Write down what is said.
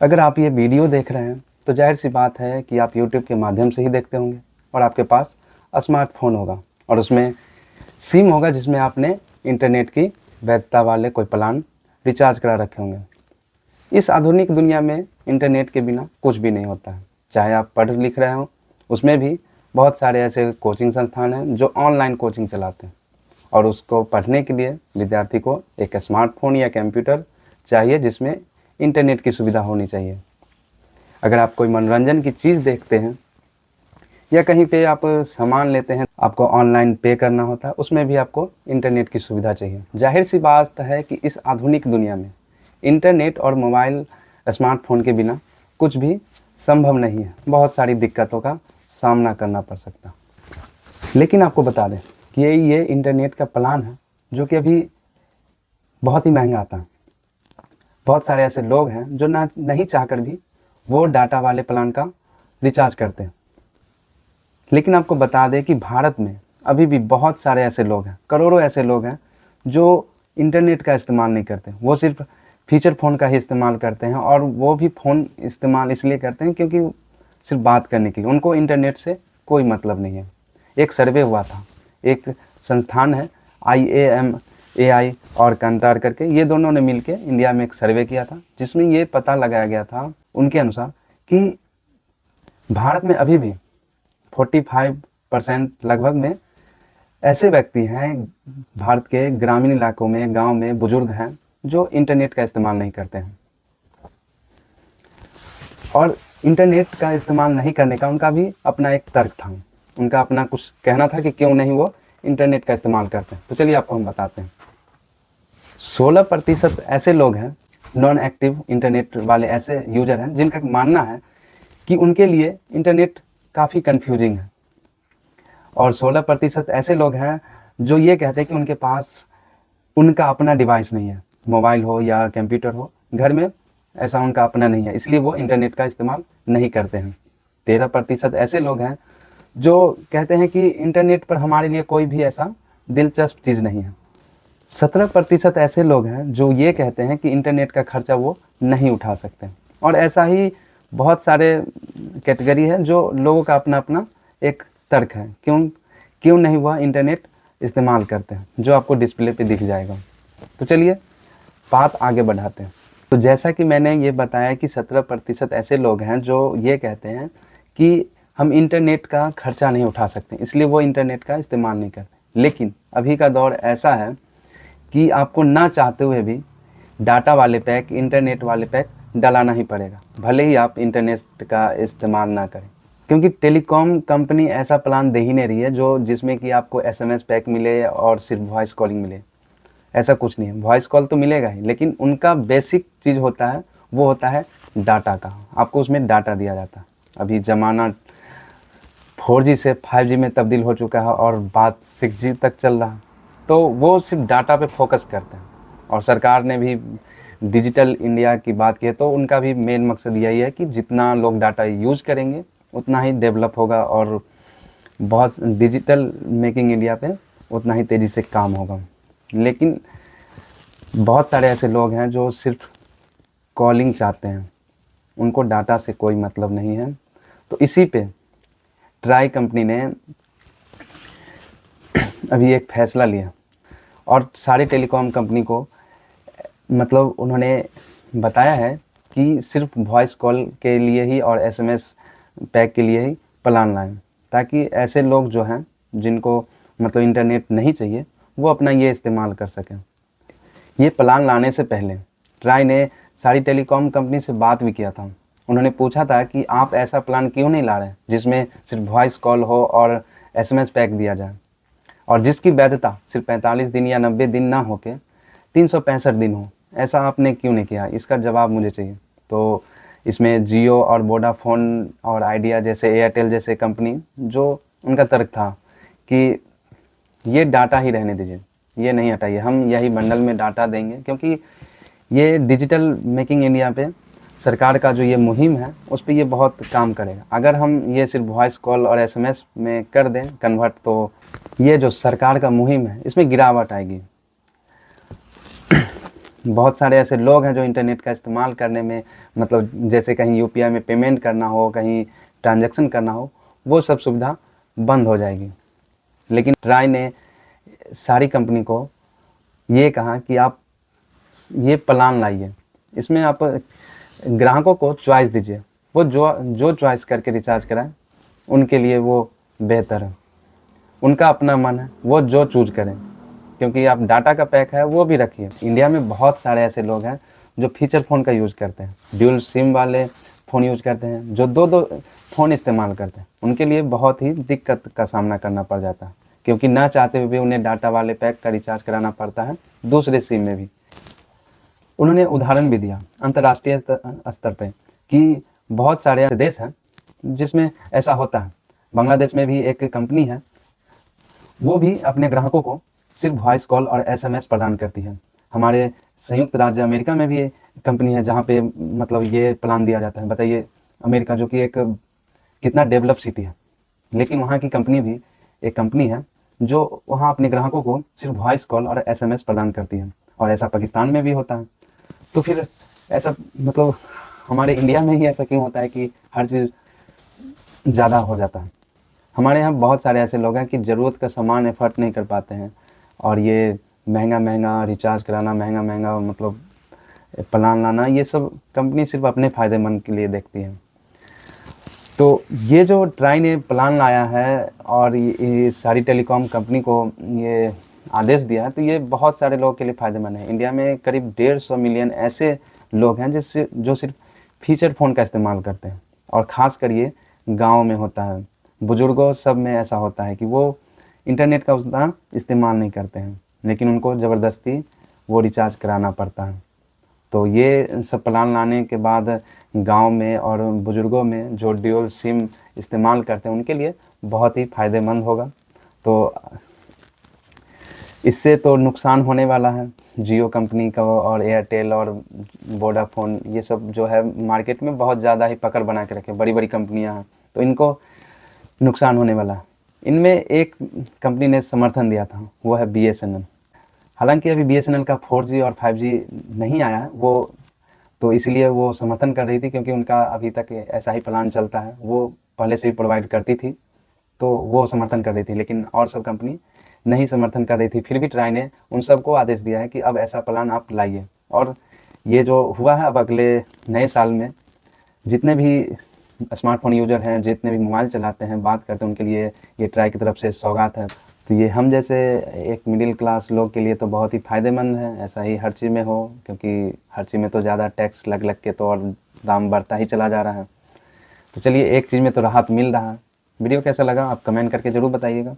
अगर आप ये वीडियो देख रहे हैं तो जाहिर सी बात है कि आप यूट्यूब के माध्यम से ही देखते होंगे और आपके पास स्मार्टफ़ोन होगा और उसमें सिम होगा जिसमें आपने इंटरनेट की वैधता वाले कोई प्लान रिचार्ज करा रखे होंगे। इस आधुनिक दुनिया में इंटरनेट के बिना कुछ भी नहीं होता है। चाहे आप पढ़ लिख रहे हो, उसमें भी बहुत सारे ऐसे कोचिंग संस्थान हैं जो ऑनलाइन कोचिंग चलाते हैं और उसको पढ़ने के लिए विद्यार्थी को एक स्मार्टफ़ोन या कंप्यूटर चाहिए जिसमें इंटरनेट की सुविधा होनी चाहिए। अगर आप कोई मनोरंजन की चीज़ देखते हैं या कहीं पे आप सामान लेते हैं, आपको ऑनलाइन पे करना होता है, उसमें भी आपको इंटरनेट की सुविधा चाहिए। जाहिर सी बात है कि इस आधुनिक दुनिया में इंटरनेट और मोबाइल स्मार्टफ़ोन के बिना कुछ भी संभव नहीं है। बहुत सारी दिक्कतों का सामना करना पड़ सकता। लेकिन आपको बता दें कि ये इंटरनेट का प्लान है जो कि अभी बहुत ही महंगा आता है। बहुत सारे ऐसे लोग हैं जो ना नहीं चाहकर भी वो डाटा वाले प्लान का रिचार्ज करते हैं। लेकिन आपको बता दें कि भारत में अभी भी बहुत सारे ऐसे लोग हैं, करोड़ों ऐसे लोग हैं जो इंटरनेट का इस्तेमाल नहीं करते। वो सिर्फ फीचर फ़ोन का ही इस्तेमाल करते हैं और वो भी फ़ोन इस्तेमाल इसलिए करते हैं क्योंकि सिर्फ बात करने के लिए, उनको इंटरनेट से कोई मतलब नहीं है। एक सर्वे हुआ था, एक संस्थान है IAMAI और कंटार करके, ये दोनों ने मिलके इंडिया में एक सर्वे किया था जिसमें ये पता लगाया गया था उनके अनुसार कि भारत में अभी भी 45% लगभग में ऐसे व्यक्ति हैं भारत के ग्रामीण इलाकों में, गांव में बुजुर्ग हैं जो इंटरनेट का इस्तेमाल नहीं करते हैं। और इंटरनेट का इस्तेमाल नहीं करने का उनका भी अपना एक तर्क था, उनका अपना कुछ कहना था कि क्यों नहीं वो इंटरनेट का इस्तेमाल करते हैं। तो चलिए आपको हम बताते हैं। 16% ऐसे लोग हैं नॉन एक्टिव इंटरनेट वाले ऐसे यूजर हैं जिनका मानना है कि उनके लिए इंटरनेट काफ़ी कन्फ्यूजिंग है। और 16% ऐसे लोग हैं जो ये कहते हैं कि उनके पास उनका अपना डिवाइस नहीं है, मोबाइल हो या कंप्यूटर हो, घर में ऐसा उनका अपना नहीं है, इसलिए वो इंटरनेट का इस्तेमाल नहीं करते हैं। 13% ऐसे लोग हैं जो कहते हैं कि इंटरनेट पर हमारे लिए कोई भी ऐसा दिलचस्प चीज़ नहीं है। 17% ऐसे लोग हैं जो ये कहते हैं कि इंटरनेट का खर्चा वो नहीं उठा सकते। और ऐसा ही बहुत सारे कैटेगरी है जो लोगों का अपना अपना एक तर्क है क्यों क्यों नहीं वह इंटरनेट इस्तेमाल करते हैं, जो आपको डिस्प्ले पे दिख जाएगा। तो चलिए बात आगे बढ़ाते हैं। तो जैसा कि मैंने ये बताया कि 17% ऐसे लोग हैं जो ये कहते हैं कि हम इंटरनेट का खर्चा नहीं उठा सकते, इसलिए वो इंटरनेट का इस्तेमाल नहीं करते। लेकिन अभी का दौर ऐसा है कि आपको ना चाहते हुए भी डाटा वाले पैक, इंटरनेट वाले पैक डलाना ही पड़ेगा, भले ही आप इंटरनेट का इस्तेमाल ना करें। क्योंकि टेलीकॉम कंपनी ऐसा प्लान दे ही नहीं रही है जो जिसमें कि आपको SMS पैक मिले और सिर्फ वॉइस कॉलिंग मिले। ऐसा कुछ नहीं है, वॉइस कॉल तो मिलेगा ही, लेकिन उनका बेसिक चीज़ होता है वो होता है डाटा का। आपको उसमें डाटा दिया जाता है। अभी ज़माना 4G से 5G में तब्दील हो चुका है और बात 6G तक चल रहा है, तो वो सिर्फ डाटा पे फोकस करते हैं। और सरकार ने भी डिजिटल इंडिया की बात की है, तो उनका भी मेन मकसद यही है कि जितना लोग डाटा यूज़ करेंगे उतना ही डेवलप होगा और बहुत डिजिटल मेकिंग इंडिया पे उतना ही तेज़ी से काम होगा। लेकिन बहुत सारे ऐसे लोग हैं जो सिर्फ कॉलिंग चाहते हैं, उनको डाटा से कोई मतलब नहीं है। तो इसी पे ट्राई कंपनी ने अभी एक फ़ैसला लिया और सारे टेलीकॉम कंपनी को मतलब उन्होंने बताया है कि सिर्फ वॉइस कॉल के लिए ही और SMS पैक के लिए ही प्लान लाएं, ताकि ऐसे लोग जो हैं जिनको मतलब इंटरनेट नहीं चाहिए वो अपना ये इस्तेमाल कर सकें। ये प्लान लाने से पहले ट्राई ने सारी टेलीकॉम कंपनी से बात भी किया था। उन्होंने पूछा था कि आप ऐसा प्लान क्यों नहीं ला रहे जिसमें सिर्फ वॉइस कॉल हो और SMS पैक दिया जाए और जिसकी वैधता सिर्फ 45 दिन या 90 दिन ना हो के 365 दिन हो। ऐसा आपने क्यों नहीं किया, इसका जवाब मुझे चाहिए। तो इसमें जियो और वोडाफोन और आइडिया जैसे, एयरटेल जैसे कंपनी, जो उनका तर्क था कि ये डाटा ही रहने दीजिए, ये नहीं हटाइए, हम यही बंडल में डाटा देंगे, क्योंकि ये डिजिटल मेकिंग इंडिया पे सरकार का जो ये मुहिम है उस पे ये बहुत काम करेगा। अगर हम ये सिर्फ वॉइस कॉल और SMS में कर दें कन्वर्ट, तो ये जो सरकार का मुहिम है इसमें गिरावट आएगी। बहुत सारे ऐसे लोग हैं जो इंटरनेट का इस्तेमाल करने में, मतलब जैसे कहीं यूपीआई में पेमेंट करना हो, कहीं ट्रांजैक्शन करना हो, वो सब सुविधा बंद हो जाएगी। लेकिन ट्राई ने सारी कंपनी को ये कहा कि आप ये प्लान लाइए, इसमें आप ग्राहकों को चॉइस दीजिए, वो जो चॉइस करके रिचार्ज कराएं उनके लिए वो बेहतर है। उनका अपना मन है, वो जो चूज करें, क्योंकि आप डाटा का पैक है वो भी रखिए। इंडिया में बहुत सारे ऐसे लोग हैं जो फीचर फ़ोन का यूज़ करते हैं, ड्यूल सिम वाले फ़ोन यूज़ करते हैं, जो दो दो फ़ोन इस्तेमाल करते हैं। उनके लिए बहुत ही दिक्कत का सामना करना पड़ जाता है, क्योंकि ना चाहते हुए भी उन्हें डाटा वाले पैक का रिचार्ज कराना पड़ता है दूसरे सिम में भी। उन्होंने उदाहरण भी दिया अंतर्राष्ट्रीय स्तर पे कि बहुत सारे ऐसे देश हैं जिसमें ऐसा होता है। बांग्लादेश में भी एक कंपनी है, वो भी अपने ग्राहकों को सिर्फ वॉइस कॉल और एसएमएस प्रदान करती है। हमारे संयुक्त राज्य अमेरिका में भी एक कंपनी है जहाँ पे मतलब ये प्लान दिया जाता है। बताइए, अमेरिका जो कि एक कितना डेवलप सिटी है, लेकिन वहाँ की कंपनी भी एक कंपनी है जो वहाँ अपने ग्राहकों को सिर्फ वॉइस कॉल और एसएमएस प्रदान करती है। और ऐसा पाकिस्तान में भी होता है। तो फिर ऐसा मतलब हमारे इंडिया में ही ऐसा क्यों होता है कि हर चीज़ ज़्यादा हो जाता है। हमारे यहाँ बहुत सारे ऐसे लोग हैं कि ज़रूरत का सामान एफर्ट नहीं कर पाते हैं, और ये महंगा महंगा रिचार्ज कराना, महंगा महंगा मतलब प्लान लाना, ये सब कंपनी सिर्फ अपने फ़ायदेमंद के लिए देखती है। तो ये जो ट्राई ने प्लान लाया है और ये सारी टेलीकॉम कंपनी को ये आदेश दिया है, तो ये बहुत सारे लोगों के लिए फ़ायदेमंद है। इंडिया में करीब 150 मिलियन ऐसे लोग हैं जो सिर्फ फीचर फ़ोन का इस्तेमाल करते हैं, और ख़ास कर ये गाँव में होता है। बुज़ुर्गों सब में ऐसा होता है कि वो इंटरनेट का उतना इस्तेमाल नहीं करते हैं, लेकिन उनको ज़बरदस्ती वो रिचार्ज कराना पड़ता है। तो ये सब प्लान लाने के बाद गांव में और बुज़ुर्गों में जो ड्यूल सिम इस्तेमाल करते हैं उनके लिए बहुत ही फ़ायदेमंद होगा। तो इससे तो नुकसान होने वाला है जियो कंपनी का, और एयरटेल और वोडाफोन, ये सब जो है मार्केट में बहुत ज़्यादा ही पकड़ बना के रखे, बड़ी बड़ी कंपनियां हैं, तो इनको नुकसान होने वाला है। इनमें एक कंपनी ने समर्थन दिया था, वो है बीएसएनएल। हालांकि अभी बीएसएनएल का 4G और 5G नहीं आया है, वो तो इसलिए वो समर्थन कर रही थी, क्योंकि उनका अभी तक ऐसा ही प्लान चलता है, वो पहले से ही प्रोवाइड करती थी, तो वो समर्थन कर रही थी। लेकिन और सब कंपनी नहीं समर्थन कर रही थी। फिर भी ट्राई ने उन सबको आदेश दिया है कि अब ऐसा प्लान आप लाइए। और ये जो हुआ है, अब अगले नए साल में जितने भी स्मार्टफोन यूज़र हैं, जितने भी मोबाइल चलाते हैं, बात करते हैं, उनके लिए ये ट्राई की तरफ से सौगात है। तो ये हम जैसे एक मिडिल क्लास लोग के लिए तो बहुत ही फ़ायदेमंद है। ऐसा ही हर चीज़ में हो, क्योंकि हर चीज़ में तो ज़्यादा टैक्स लग लग के तो और दाम बढ़ता ही चला जा रहा है। तो चलिए, एक चीज़ में तो राहत मिल रहा है। वीडियो कैसा लगा आप कमेंट करके ज़रूर बताइएगा।